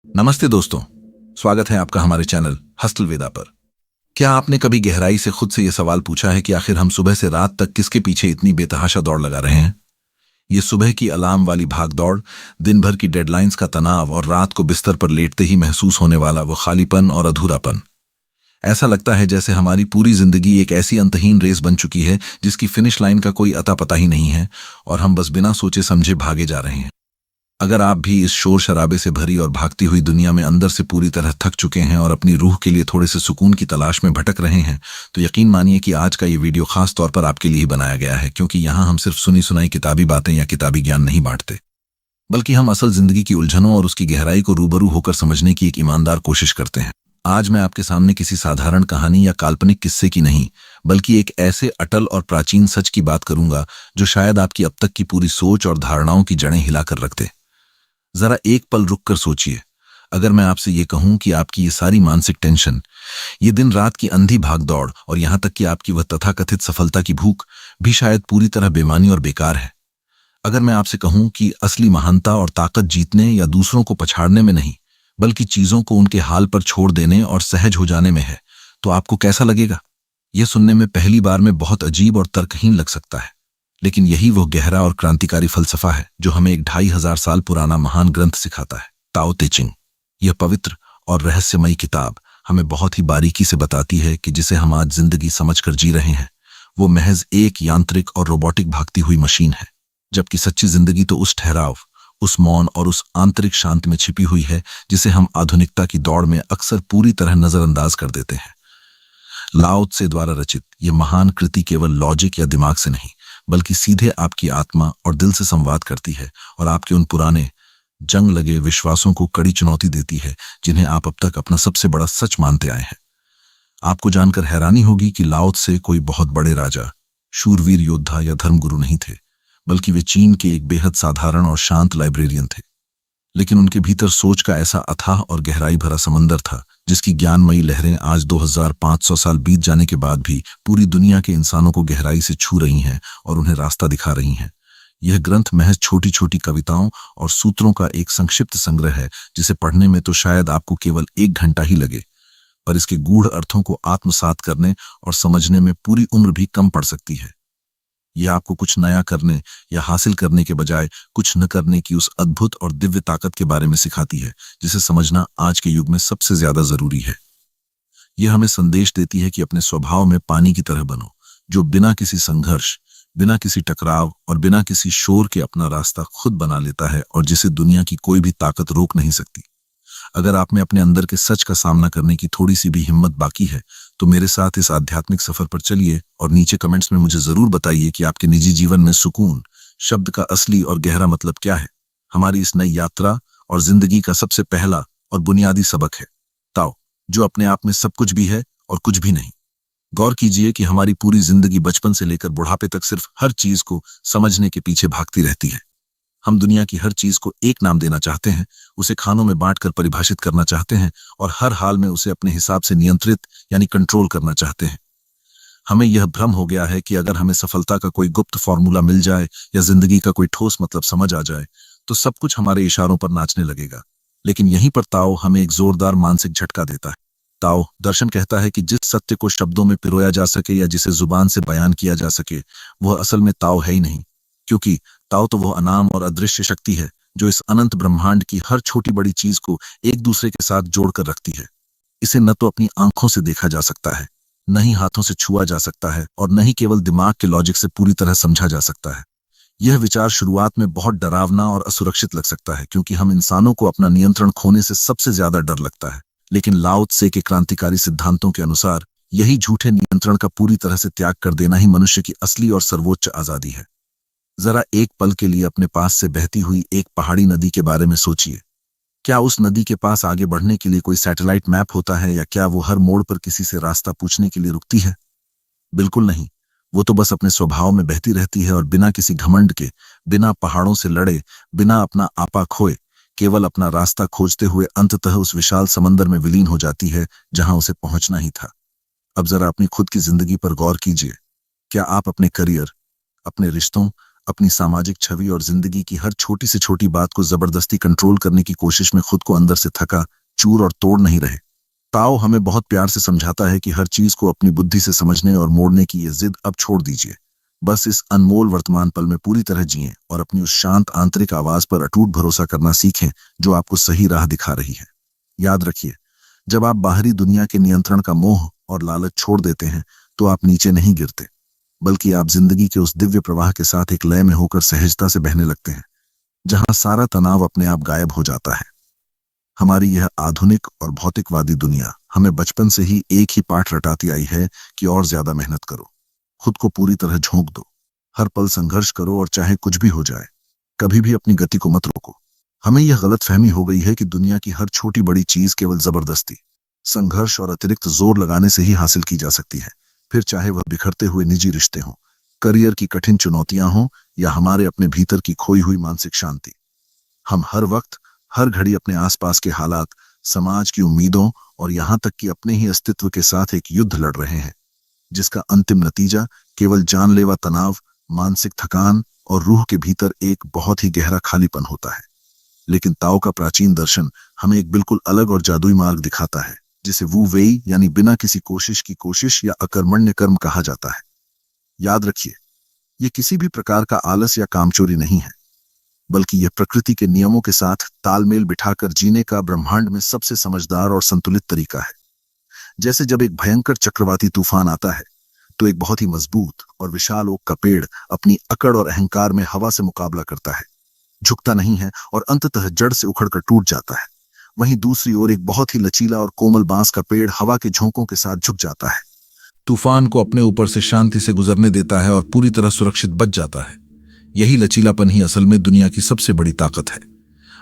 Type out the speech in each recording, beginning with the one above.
नमस्ते दोस्तों, स्वागत है आपका हमारे चैनल हस्तल वेदा पर। क्या आपने कभी गहराई से खुद से यह सवाल पूछा है कि आखिर हम सुबह से रात तक किसके पीछे इतनी बेतहाशा दौड़ लगा रहे हैं? ये सुबह की अलार्म वाली भागदौड़, दिन भर की डेडलाइंस का तनाव और रात को बिस्तर पर लेटते ही महसूस होने वाला वो खालीपन और अधूरापन। ऐसा लगता है जैसे हमारी पूरी जिंदगी एक ऐसी अंतहीन रेस बन चुकी है जिसकी फिनिश लाइन का कोई अता पता ही नहीं है और हम बस बिना सोचे समझे भागे जा रहे हैं। अगर आप भी इस शोर शराबे से भरी और भागती हुई दुनिया में अंदर से पूरी तरह थक चुके हैं और अपनी रूह के लिए थोड़े से सुकून की तलाश में भटक रहे हैं, तो यकीन मानिए कि आज का ये वीडियो खास तौर पर आपके लिए ही बनाया गया है, क्योंकि यहाँ हम सिर्फ सुनी सुनाई किताबी बातें या किताबी ज्ञान नहीं बांटते, बल्कि हम असल जिंदगी की उलझनों और उसकी गहराई को रूबरू होकर समझने की एक ईमानदार कोशिश करते हैं। आज मैं आपके सामने किसी साधारण कहानी या काल्पनिक किस्से की नहीं, बल्कि एक ऐसे अटल और प्राचीन सच की बात करूंगा जो शायद आपकी अब तक की पूरी सोच और धारणाओं की जड़ें हिलाकर रख दे। जरा एक पल रुककर सोचिए, अगर मैं आपसे ये कहूं कि आपकी ये सारी मानसिक टेंशन, ये दिन रात की अंधी भागदौड़ और यहां तक कि आपकी वह तथाकथित सफलता की भूख भी शायद पूरी तरह बेमानी और बेकार है। अगर मैं आपसे कहूं कि असली महानता और ताकत जीतने या दूसरों को पछाड़ने में नहीं, बल्कि चीजों को उनके हाल पर छोड़ देने और सहज हो जाने में है, तो आपको कैसा लगेगा? यह सुनने में पहली बार में बहुत अजीब और तर्कहीन लग सकता है, लेकिन यही वो गहरा और क्रांतिकारी फलसफा है जो हमें एक 2500 साल पुराना महान ग्रंथ सिखाता है, ताओ ते चिंग। यह पवित्र और रहस्यमयी किताब हमें बहुत ही बारीकी से बताती है कि जिसे हम आज जिंदगी समझकर जी रहे हैं, वो महज एक यांत्रिक और रोबोटिक भागती हुई मशीन है, जबकि सच्ची जिंदगी तो उस ठहराव, उस मौन और उस आंतरिक शांति में छिपी हुई है जिसे हम आधुनिकता की दौड़ में अक्सर पूरी तरह नजरअंदाज कर देते हैं। लाओ त्से द्वारा रचित यह महान कृति केवल लॉजिक या दिमाग से नहीं, बल्कि सीधे आपकी आत्मा और दिल से संवाद करती है और आपके उन पुराने जंग लगे विश्वासों को कड़ी चुनौती देती है जिन्हें आप अब तक अपना सबसे बड़ा सच मानते आए हैं। आपको जानकर हैरानी होगी कि लाओ त्से कोई बहुत बड़े राजा, शूरवीर योद्धा या धर्मगुरु नहीं थे, बल्कि वे चीन के एक बेहद साधारण और शांत लाइब्रेरियन थे। लेकिन उनके भीतर सोच का ऐसा अथाह और गहराई भरा समंदर था जिसकी ज्ञानमयी लहरें आज 2500 साल बीत जाने के बाद भी पूरी दुनिया के इंसानों को गहराई से छू रही हैं और उन्हें रास्ता दिखा रही हैं। यह ग्रंथ महज छोटी छोटी कविताओं और सूत्रों का एक संक्षिप्त संग्रह है जिसे पढ़ने में तो शायद आपको केवल 1 घंटा ही लगे, पर इसके गूढ़ अर्थों को आत्मसात करने और समझने में पूरी उम्र भी कम पड़ सकती है। यह आपको कुछ नया करने या हासिल करने के बजाय कुछ न करने की उस अद्भुत और दिव्य ताकत के बारे में सिखाती है जिसे समझना आज के युग में सबसे ज्यादा जरूरी है। यह हमें संदेश देती है कि अपने स्वभाव में पानी की तरह बनो, जो बिना किसी संघर्ष, बिना किसी टकराव और बिना किसी शोर के अपना रास्ता खुद बना लेता है और जिसे दुनिया की कोई भी ताकत रोक नहीं सकती। अगर आप में अपने अंदर के सच का सामना करने की थोड़ी सी भी हिम्मत बाकी है, तो मेरे साथ इस आध्यात्मिक सफर पर चलिए और नीचे कमेंट्स में मुझे जरूर बताइए कि आपके निजी जीवन में सुकून शब्द का असली और गहरा मतलब क्या है। हमारी इस नई यात्रा और जिंदगी का सबसे पहला और बुनियादी सबक है ताओ, जो अपने आप में सब कुछ भी है और कुछ भी नहीं। गौर कीजिए कि हमारी पूरी जिंदगी बचपन से लेकर बुढ़ापे तक सिर्फ हर चीज को समझने के पीछे भागती रहती है। हम दुनिया की हर चीज को एक नाम देना चाहते हैं, उसे खानों में बांटकर परिभाषित करना चाहते हैं और हर हाल में उसे अपने हिसाब से नियंत्रित यानी कंट्रोल करना चाहते हैं। हमें यह भ्रम हो गया है कि अगर हमें सफलता का कोई गुप्त फॉर्मूला मिल जाए या जिंदगी का कोई ठोस मतलब समझ आ जाए, तो सब कुछ हमारे इशारों पर नाचने लगेगा। लेकिन यहीं पर ताओ हमें एक जोरदार मानसिक झटका देता है। ताओ दर्शन कहता है कि जिस सत्य को शब्दों में पिरोया जा सके या जिसे जुबान से बयान किया जा सके, वह असल में ताओ है ही नहीं, क्योंकि ताओ तो वह अनाम और अदृश्य शक्ति है जो इस अनंत ब्रह्मांड की हर छोटी बड़ी चीज को एक दूसरे के साथ जोड़कर रखती है। इसे न तो अपनी आंखों से देखा जा सकता है, न ही हाथों से छुआ जा सकता है और न ही केवल दिमाग के लॉजिक से पूरी तरह समझा जा सकता है। यह विचार शुरुआत में बहुत डरावना और असुरक्षित लग सकता है, क्योंकि हम इंसानों को अपना नियंत्रण खोने से सबसे ज्यादा डर लगता है। लेकिन लाओ त्से के क्रांतिकारी सिद्धांतों के अनुसार यही झूठे नियंत्रण का पूरी तरह से त्याग कर देना ही मनुष्य की असली और सर्वोच्च आजादी है। जरा एक पल के लिए अपने पास से बहती हुई एक पहाड़ी नदी के बारे में सोचिए। क्या उस नदी के पास आगे बढ़ने के लिए कोई सैटेलाइट मैप होता है, या क्या वो हर मोड़ पर किसी से रास्ता पूछने के लिए रुकती है? बिल्कुल नहीं। वो तो बस अपने स्वभाव में बहती रहती है और बिना किसी घमंड के, बिना पहाड़ों से लड़े, बिना अपना आपा खोए, केवल अपना रास्ता खोजते हुए अंततः उस विशाल समंदर में विलीन हो जाती है जहां उसे पहुंचना ही था। अब जरा अपनी खुद की जिंदगी पर गौर कीजिए। क्या आप अपने करियर, अपने रिश्तों, अपनी सामाजिक छवि और जिंदगी की हर छोटी से छोटी बात को जबरदस्ती कंट्रोल करने की कोशिश में खुद को अंदर से थका, चूर और तोड़ नहीं रहे। ताओ हमें बहुत प्यार से समझाता है कि हर चीज को अपनी बुद्धि से समझने और मोड़ने की ये जिद अब छोड़ दीजिए। बस इस अनमोल वर्तमान पल में पूरी तरह जिएं और अपनी उस शांत आंतरिक आवाज पर अटूट भरोसा करना सीखें जो आपको सही राह दिखा रही है। याद रखिए, जब आप बाहरी दुनिया के नियंत्रण का मोह और लालच छोड़ देते हैं तो आप नीचे नहीं गिरते, बल्कि आप जिंदगी के उस दिव्य प्रवाह के साथ एक लय में होकर सहजता से बहने लगते हैं, जहां सारा तनाव अपने आप गायब हो जाता है। हमारी यह आधुनिक और भौतिकवादी दुनिया हमें बचपन से ही एक ही पाठ रटाती आई है कि और ज्यादा मेहनत करो, खुद को पूरी तरह झोंक दो, हर पल संघर्ष करो और चाहे कुछ भी हो जाए कभी भी अपनी गति को मत रोको। हमें यह गलतफहमी हो गई है कि दुनिया की हर छोटी बड़ी चीज केवल जबरदस्ती, संघर्ष और अतिरिक्त जोर लगाने से ही हासिल की जा सकती है, फिर चाहे वह बिखरते हुए निजी रिश्ते हों, करियर की कठिन चुनौतियां हों या हमारे अपने भीतर की खोई हुई मानसिक शांति। हम हर वक्त हर घड़ी अपने आसपास के हालात, समाज की उम्मीदों और यहां तक कि अपने ही अस्तित्व के साथ एक युद्ध लड़ रहे हैं, जिसका अंतिम नतीजा केवल जानलेवा तनाव, मानसिक थकान और रूह के भीतर एक बहुत ही गहरा खालीपन होता है। लेकिन ताओ का प्राचीन दर्शन हमें एक बिल्कुल अलग और जादुई मार्ग दिखाता है, जिसे वू वेई यानी बिना किसी कोशिश की कोशिश या अकर्मण्य कर्म कहा जाता है। याद रखिए, यह किसी भी प्रकार का आलस या कामचोरी नहीं है, बल्कि यह प्रकृति के नियमों के साथ तालमेल बिठाकर जीने का ब्रह्मांड में सबसे समझदार और संतुलित तरीका है। जैसे जब एक भयंकर चक्रवाती तूफान आता है तो एक बहुत ही मजबूत और विशाल ओक का पेड़ अपनी अकड़ और अहंकार में हवा से मुकाबला करता है, झुकता नहीं है और अंततः जड़ से उखड़कर टूट जाता है। वहीं दूसरी ओर एक बहुत ही लचीला और कोमल बांस का पेड़ हवा के झोंकों के साथ झुक जाता है, तूफान को अपने ऊपर से शांति से गुजरने देता है और पूरी तरह सुरक्षित बच जाता है। यही लचीलापन ही असल में दुनिया की सबसे बड़ी ताकत है।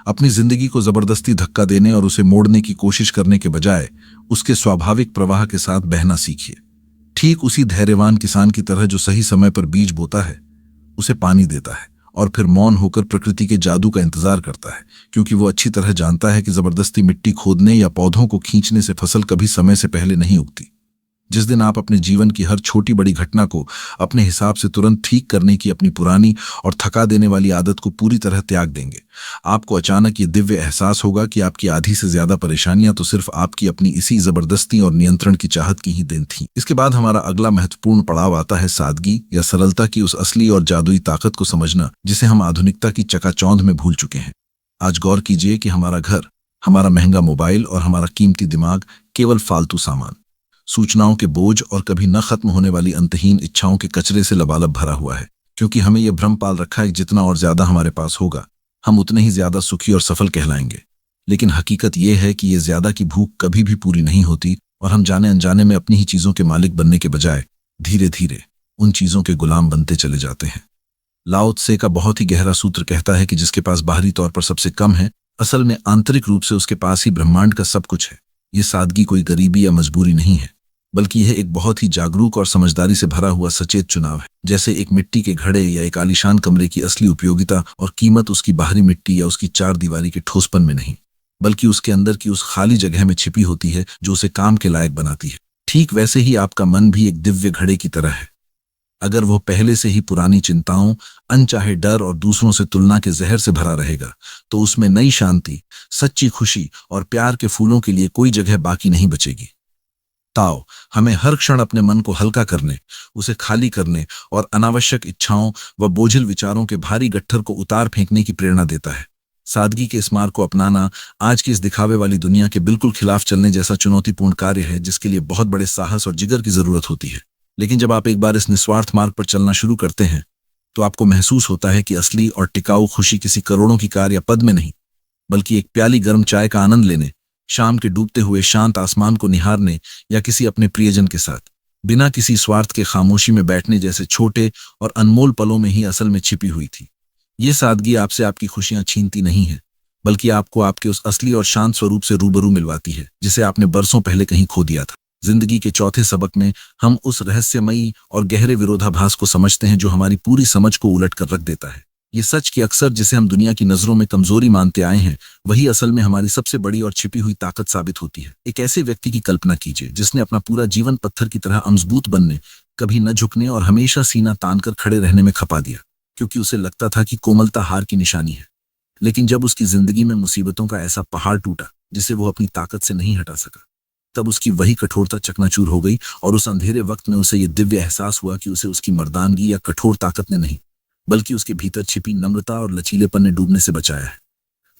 अपनी जिंदगी को जबरदस्ती धक्का देने और उसे मोड़ने की कोशिश करने के बजाय उसके स्वाभाविक प्रवाह के साथ बहना सीखिए। ठीक उसी धैर्यवान किसान की तरह जो सही समय पर बीज बोता है, उसे पानी देता है और फिर मौन होकर प्रकृति के जादू का इंतजार करता है, क्योंकि वो अच्छी तरह जानता है कि जबरदस्ती मिट्टी खोदने या पौधों को खींचने से फसल कभी समय से पहले नहीं उगती। जिस दिन आप अपने जीवन की हर छोटी बड़ी घटना को अपने हिसाब से तुरंत ठीक करने की अपनी पुरानी और थका देने वाली आदत को पूरी तरह त्याग देंगे, आपको अचानक ये दिव्य एहसास होगा कि आपकी आधी से ज्यादा परेशानियां तो सिर्फ आपकी अपनी इसी जबरदस्ती और नियंत्रण की चाहत की ही देन थी। इसके बाद हमारा अगला महत्वपूर्ण पड़ाव आता है सादगी या सरलता की उस असली और जादुई ताकत को समझना, जिसे हम आधुनिकता की चकाचौंध में भूल चुके हैं। आज गौर कीजिए कि हमारा घर, हमारा महंगा मोबाइल और हमारा कीमती दिमाग केवल फालतू सामान, सूचनाओं के बोझ और कभी न खत्म होने वाली अंतहीन इच्छाओं के कचरे से लबालब भरा हुआ है, क्योंकि हमें यह भ्रम पाल रखा है कि जितना और ज्यादा हमारे पास होगा हम उतने ही ज्यादा सुखी और सफल कहलाएंगे। लेकिन हकीकत यह है कि यह ज्यादा की भूख कभी भी पूरी नहीं होती और हम जाने अनजाने में अपनी ही चीजों के मालिक बनने के बजाय धीरे धीरे उन चीजों के गुलाम बनते चले जाते हैं। लाओ त्से का बहुत ही गहरा सूत्र कहता है कि जिसके पास बाहरी तौर पर सबसे कम है, असल में आंतरिक रूप से उसके पास ही ब्रह्मांड का सब कुछ है। ये सादगी कोई गरीबी या मजबूरी नहीं है, बल्कि यह एक बहुत ही जागरूक और समझदारी से भरा हुआ सचेत चुनाव है। जैसे एक मिट्टी के घड़े या एक आलीशान कमरे की असली उपयोगिता और कीमत उसकी बाहरी मिट्टी या उसकी चार दीवारी के ठोसपन में नहीं, बल्कि उसके अंदर की उस खाली जगह में छिपी होती है जो उसे काम के लायक बनाती है। ठीक वैसे ही आपका मन भी एक दिव्य घड़े की तरह है। अगर वह पहले से ही पुरानी चिंताओं, अनचाहे डर और दूसरों से तुलना के जहर से भरा रहेगा, तो उसमें नई शांति, सच्ची खुशी और प्यार के फूलों के लिए कोई जगह बाकी नहीं बचेगी। ताओ हमें हर क्षण अपने मन को हल्का करने, उसे खाली करने और अनावश्यक इच्छाओं व बोझिल विचारों के भारी गट्ठर को उतार फेंकने की प्रेरणा देता है। सादगी के इस मार्ग को अपनाना आज की इस दिखावे वाली दुनिया के बिल्कुल खिलाफ चलने जैसा चुनौतीपूर्ण कार्य है, जिसके लिए बहुत बड़े साहस और जिगर की जरूरत होती है। लेकिन जब आप एक बार इस निस्वार्थ मार्ग पर चलना शुरू करते हैं, तो आपको महसूस होता है कि असली और टिकाऊ खुशी किसी करोड़ों की कार या पद में नहीं, बल्कि एक प्याली गर्म चाय का आनंद लेने, शाम के डूबते हुए शांत आसमान को निहारने या किसी अपने प्रियजन के साथ बिना किसी स्वार्थ के खामोशी में बैठने जैसे छोटे और अनमोल पलों में ही असल में छिपी हुई थी। ये सादगी आपसे आपकी खुशियां छीनती नहीं है, बल्कि आपको आपके उस असली और शांत स्वरूप से रूबरू मिलवाती है, जिसे आपने बरसों पहले कहीं खो दिया था। जिंदगी के चौथे सबक में हम उस रहस्यमयी और गहरे विरोधाभास को समझते हैं जो हमारी पूरी समझ को उलट कर रख देता है। ये सच कि अक्सर जिसे हम दुनिया की नजरों में कमजोरी मानते आए हैं, वही असल में हमारी सबसे बड़ी और छिपी हुई ताकत साबित होती है। एक ऐसे व्यक्ति की कल्पना कीजिए जिसने अपना पूरा जीवन पत्थर की तरह मजबूत बनने, कभी न झुकने और हमेशा सीना तान कर खड़े रहने में खपा दिया, क्योंकि उसे लगता था कि कोमलता हार की निशानी है। लेकिन जब उसकी जिंदगी में मुसीबतों का ऐसा पहाड़ टूटा जिसे वो अपनी ताकत से नहीं हटा सका, तब उसकी वही कठोरता चकनाचूर हो गई और उस अंधेरे वक्त में उसे ये दिव्य एहसास हुआ कि उसे उसकी मर्दानगी या कठोर ताकत ने नहीं, बल्कि उसके भीतर छिपी नम्रता और लचीलेपन ने डूबने से बचाया है।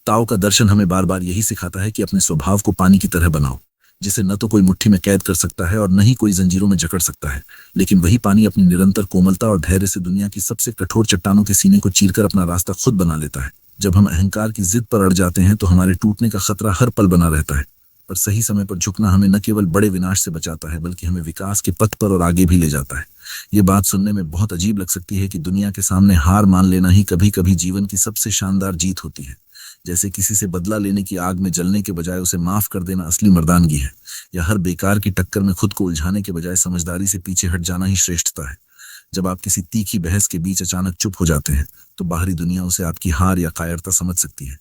ताओ का दर्शन हमें बार बार यही सिखाता है कि अपने स्वभाव को पानी की तरह बनाओ, जिसे न तो कोई मुट्ठी में कैद कर सकता है और न ही कोई जंजीरों में जकड़ सकता है। लेकिन वही पानी अपनी निरंतर कोमलता और धैर्य से दुनिया की सबसे कठोर चट्टानों के सीने को चीरकर अपना रास्ता खुद बना लेता है। जब हम अहंकार की जिद पर अड़ जाते हैं तो हमारे टूटने का खतरा हर पल बना रहता है, पर सही समय पर झुकना हमें न केवल बड़े विनाश से बचाता है बल्कि हमें विकास के पथ पर और आगे भी ले जाता है। ये बात सुनने में बहुत अजीब लग सकती है कि दुनिया के सामने हार मान लेना ही कभी कभी जीवन की सबसे शानदार जीत होती है। जैसे किसी से बदला लेने की आग में जलने के बजाय उसे माफ कर देना असली मर्दानगी है, या हर बेकार की टक्कर में खुद को उलझाने के बजाय समझदारी से पीछे हट जाना ही श्रेष्ठता है। जब आप किसी तीखी बहस के बीच अचानक चुप हो जाते हैं तो बाहरी दुनिया उसे आपकी हार या कायरता समझ सकती है,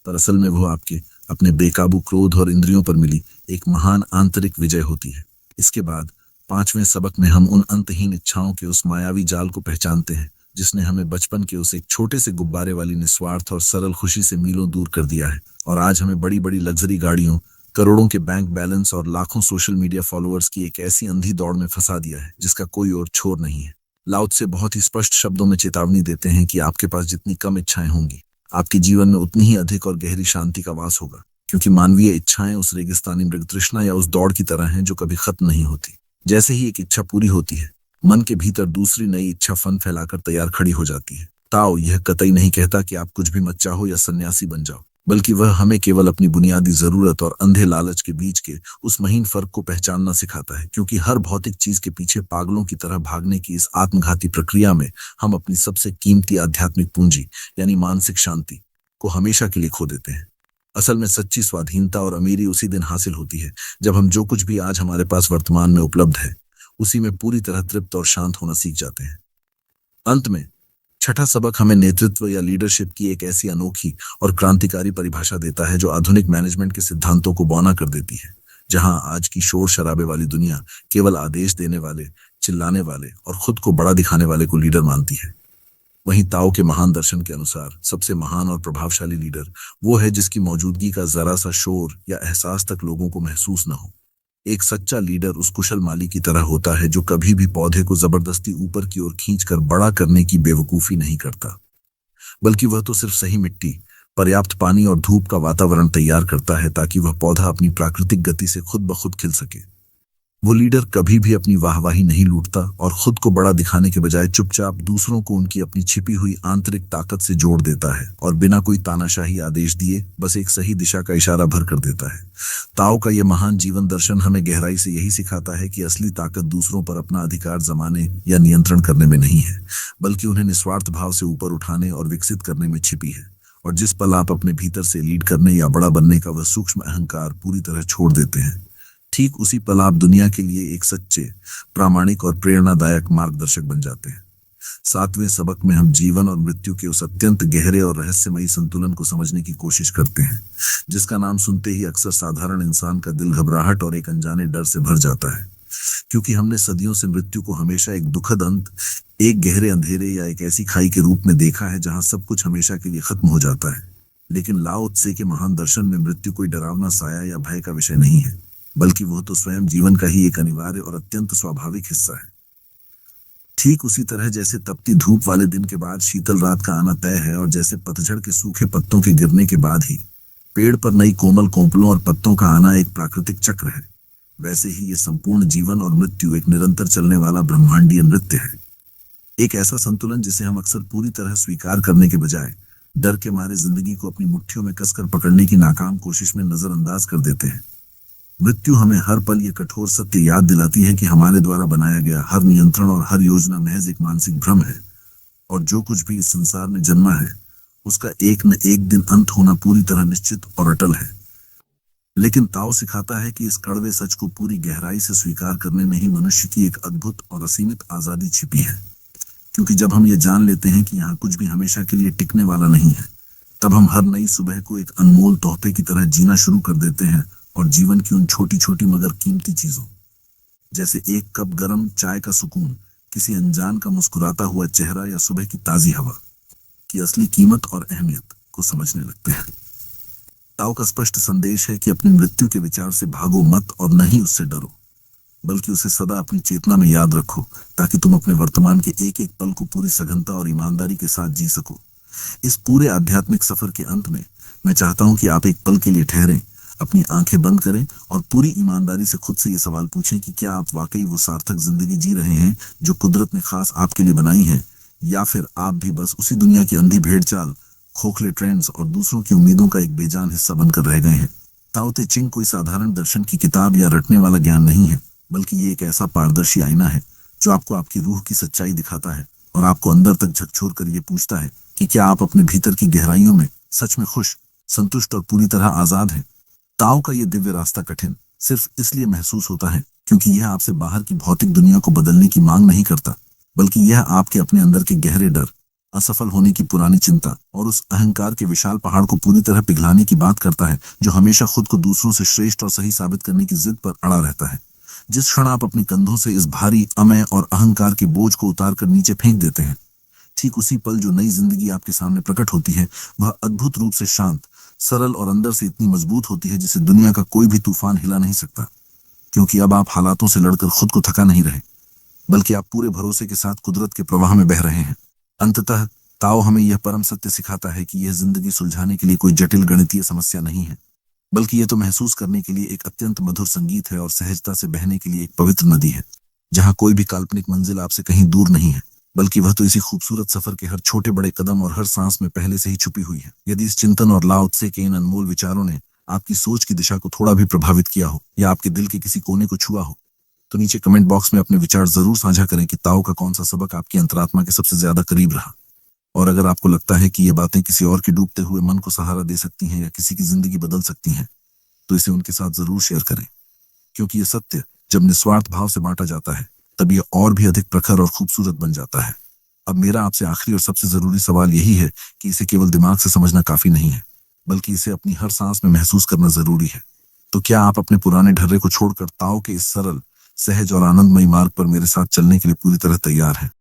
पर असल में वो आपके अपने बेकाबू क्रोध और इंद्रियों पर मिली एक महान आंतरिक विजय होती है। इसके बाद 5वें सबक में हम उन अंतहीन इच्छाओं के उस मायावी जाल को पहचानते हैं जिसने हमें बचपन के उस एक छोटे से गुब्बारे वाली निस्वार्थ और सरल खुशी से मीलों दूर कर दिया है और आज हमें बड़ी बड़ी लग्जरी गाड़ियों, करोड़ों के बैंक बैलेंस और लाखों सोशल मीडिया फॉलोअर्स की एक ऐसी अंधी दौड़ में फंसा दिया है जिसका कोई और छोर नहीं है। लाओ त्से बहुत ही स्पष्ट शब्दों में चेतावनी देते हैं कि आपके पास जितनी कम इच्छाएं होंगी, आपके जीवन में उतनी ही अधिक और गहरी शांति का वास होगा, क्योंकि मानवीय इच्छाएं उस रेगिस्तानी मृग तृष्णा या उस दौड़ की तरह हैं जो कभी खत्म नहीं होती। जैसे ही एक इच्छा पूरी होती है, मन के भीतर दूसरी नई इच्छा फन फैलाकर तैयार खड़ी हो जाती है। ताओ यह कतई नहीं कहता कि आप कुछ भी मत चाहो या सन्यासी बन जाओ, बल्कि वह हमें केवल अपनी बुनियादी जरूरत और अंधे लालच के बीच के उस महीन फर्क को पहचानना सिखाता है, क्योंकि हर भौतिक चीज के पीछे पागलों की तरह भागने की इस आत्मघाती प्रक्रिया में हम अपनी सबसे कीमती आध्यात्मिक पूंजी यानी मानसिक शांति को हमेशा के लिए खो देते हैं। असल में सच्ची स्वाधीनता और अमीरी उसी दिन हासिल होती है जब हम जो कुछ भी आज हमारे पास वर्तमान में उपलब्ध है उसी में पूरी तरह तृप्त और शांत होना सीख जाते हैं। अंत में छठा सबक हमें नेतृत्व या लीडरशिप की एक ऐसी अनोखी और क्रांतिकारी परिभाषा देता है जो आधुनिक मैनेजमेंट के सिद्धांतों को बौना कर देती है। जहां आज की शोर शराबे वाली दुनिया केवल आदेश देने वाले, चिल्लाने वाले और खुद को बड़ा दिखाने वाले को लीडर मानती है, वहीं ताओ के महान दर्शन के अनुसार सबसे महान और प्रभावशाली लीडर वो है जिसकी मौजूदगी का जरा सा शोर या एहसास तक लोगों को महसूस न हो। एक सच्चा लीडर उस कुशल माली की तरह होता है जो कभी भी पौधे को जबरदस्ती ऊपर की ओर खींचकर बड़ा करने की बेवकूफी नहीं करता, बल्कि वह तो सिर्फ सही मिट्टी, पर्याप्त पानी और धूप का वातावरण तैयार करता है ताकि वह पौधा अपनी प्राकृतिक गति से खुद ब खुद खिल सके। वो लीडर कभी भी अपनी वाहवाही नहीं लूटता और खुद को बड़ा दिखाने के बजाय चुपचाप दूसरों को उनकी अपनी छिपी हुई आंतरिक ताकत से जोड़ देता है और बिना कोई तानाशाही आदेश दिए बस एक सही दिशा का इशारा भर कर देता है। ताओ का यह महान जीवन दर्शन हमें गहराई से यही सिखाता है कि असली ताकत दूसरों पर अपना अधिकार जमाने या नियंत्रण करने में नहीं है, बल्कि उन्हें निस्वार्थ भाव से ऊपर उठाने और विकसित करने में छिपी है। और जिस पल आप अपने भीतर से लीड करने या बड़ा बनने का वह सूक्ष्म अहंकार पूरी तरह छोड़ देते हैं, ठीक उसी पल आप दुनिया के लिए एक सच्चे, प्रामाणिक और प्रेरणादायक मार्गदर्शक बन जाते हैं। 7वें सबक में हम जीवन और मृत्यु के उस अत्यंत गहरे और रहस्यमयी संतुलन को समझने की कोशिश करते हैं जिसका नाम सुनते ही अक्सर साधारण इंसान का दिल घबराहट और एक अनजाने डर से भर जाता है, क्योंकि हमने सदियों से मृत्यु को हमेशा एक दुखद अंत, एक गहरे अंधेरे या एक ऐसी खाई के रूप में देखा है जहां सब कुछ हमेशा के लिए खत्म हो जाता है। लेकिन लाओ त्से के महान दर्शन में मृत्यु कोई डरावना साया या भय का विषय नहीं है, बल्कि वह तो स्वयं जीवन का ही एक अनिवार्य और अत्यंत स्वाभाविक हिस्सा है। ठीक उसी तरह जैसे तपती धूप वाले दिन के बाद शीतल रात का आना तय है और जैसे पतझड़ के सूखे पत्तों के गिरने के बाद ही पेड़ पर नई कोमल कोंपलों और पत्तों का आना एक प्राकृतिक चक्र है, वैसे ही ये संपूर्ण जीवन और मृत्यु एक निरंतर चलने वाला ब्रह्मांडीय नृत्य है। एक ऐसा संतुलन जिसे हम अक्सर पूरी तरह स्वीकार करने के बजाय डर के मारे जिंदगी को अपनी मुट्ठियों में कसकर पकड़ने की नाकाम कोशिश में नजरअंदाज कर देते हैं। मृत्यु हमें हर पल ये कठोर सत्य याद दिलाती है कि हमारे द्वारा बनाया गया हर नियंत्रण और हर योजना महज एक मानसिक भ्रम है, और जो कुछ भी इस संसार में जन्मा है उसका एक न एक दिन अंत होना पूरी तरह निश्चित और अटल है। लेकिन ताओ सिखाता है कि इस कड़वे सच को पूरी गहराई से स्वीकार करने में ही मनुष्य की एक अद्भुत और असीमित आजादी छिपी है, क्योंकि जब हम ये जान लेते हैं कि यहाँ कुछ भी हमेशा के लिए टिकने वाला नहीं है, तब हम हर नई सुबह को एक अनमोल तोहफे की तरह जीना शुरू कर देते हैं और जीवन की उन छोटी छोटी मगर कीमती चीजों जैसे एक कप गर्म चाय का सुकून, किसी अनजान का मुस्कुराता हुआ चेहरा या सुबह की ताजी हवा की असली कीमत और अहमियत को समझने लगते हैं। ताओ का स्पष्ट संदेश है कि अपनी मृत्यु के विचार से भागो मत और न ही उससे डरो, बल्कि उसे सदा अपनी चेतना में याद रखो, ताकि तुम अपने वर्तमान के एक एक पल को पूरी सघनता और ईमानदारी के साथ जी सको। इस पूरे आध्यात्मिक सफर के अंत में मैं चाहता हूं कि आप एक पल के लिए ठहरें, अपनी आंखें बंद करें और पूरी ईमानदारी से खुद से ये सवाल पूछें कि क्या आप वाकई वो सार्थक जिंदगी जी रहे हैं जो कुदरत ने खास आपके लिए बनाई है, या फिर आप भी बस उसी दुनिया की अंधी भेड़ चाल, खोखले ट्रेंड्स और दूसरों की उम्मीदों का एक बेजान हिस्सा बनकर रह गए हैं। ताओ ते चिंग कोई साधारण दर्शन की किताब या रटने वाला ज्ञान नहीं है, बल्कि ये एक ऐसा पारदर्शी आईना है जो आपको आपकी रूह की सच्चाई दिखाता है और आपको अंदर तक झकझोर कर ये पूछता है कि क्या आप अपने भीतर की गहराइयों में सच में खुश, संतुष्ट और पूरी तरह आजाद हैं। ताओ का ये दिव्य रास्ता कठिन सिर्फ इसलिए महसूस होता है क्योंकि यह आपसे बाहर की भौतिक दुनिया को बदलने की मांग नहीं करता, बल्कि यह आपके अपने अंदर के गहरे डर, असफल होने की पुरानी चिंता और उस अहंकार के विशाल पहाड़ को पूरी तरह पिघलाने की बात करता है जो हमेशा खुद को दूसरों से श्रेष्ठ और सही साबित करने की जिद पर अड़ा रहता है। जिस क्षण आप अपने कंधों से इस भारी अमय और अहंकार के बोझ को उतार कर नीचे फेंक देते हैं, ठीक उसी पल जो नई जिंदगी आपके सामने प्रकट होती है वह अद्भुत रूप से शांत, सरल और अंदर से इतनी मजबूत होती है जिसे दुनिया का कोई भी तूफान हिला नहीं सकता। क्योंकि अब आप हालातों से लड़कर खुद को थका नहीं रहे, बल्कि आप पूरे भरोसे के साथ कुदरत के प्रवाह में बह रहे हैं। अंततः ताओ हमें यह परम सत्य सिखाता है कि यह जिंदगी सुलझाने के लिए कोई जटिल गणितीय समस्या नहीं है, बल्कि यह तो महसूस करने के लिए एक अत्यंत मधुर संगीत है और सहजता से बहने के लिए एक पवित्र नदी है, जहां कोई भी काल्पनिक मंजिल आपसे कहीं दूर नहीं है, बल्कि वह तो इसी खूबसूरत सफर के हर छोटे बड़े कदम और हर सांस में पहले से ही छुपी हुई है। यदि इस चिंतन और लाओ त्से के इन अनमोल विचारों ने आपकी सोच की दिशा को थोड़ा भी प्रभावित किया हो या आपके दिल के किसी कोने को छुआ हो, तो नीचे कमेंट बॉक्स में अपने विचार जरूर साझा करें कि ताओ का कौन सा सबक आपकी अंतरात्मा के सबसे ज्यादा करीब रहा। और अगर आपको लगता है कि ये बातें किसी और के डूबते हुए मन को सहारा दे सकती हैं या किसी की जिंदगी बदल सकती हैं, तो इसे उनके साथ जरूर शेयर करें, क्योंकि ये सत्य जब निस्वार्थ भाव से बांटा जाता है तब ये और भी अधिक प्रखर और खूबसूरत बन जाता है। अब मेरा आपसे आखिरी और सबसे जरूरी सवाल यही है कि इसे केवल दिमाग से समझना काफी नहीं है, बल्कि इसे अपनी हर सांस में महसूस करना जरूरी है। तो क्या आप अपने पुराने ढर्रे को छोड़कर ताओ के इस सरल, सहज और आनंदमयी मार्ग पर मेरे साथ चलने के लिए पूरी तरह तैयार हैं?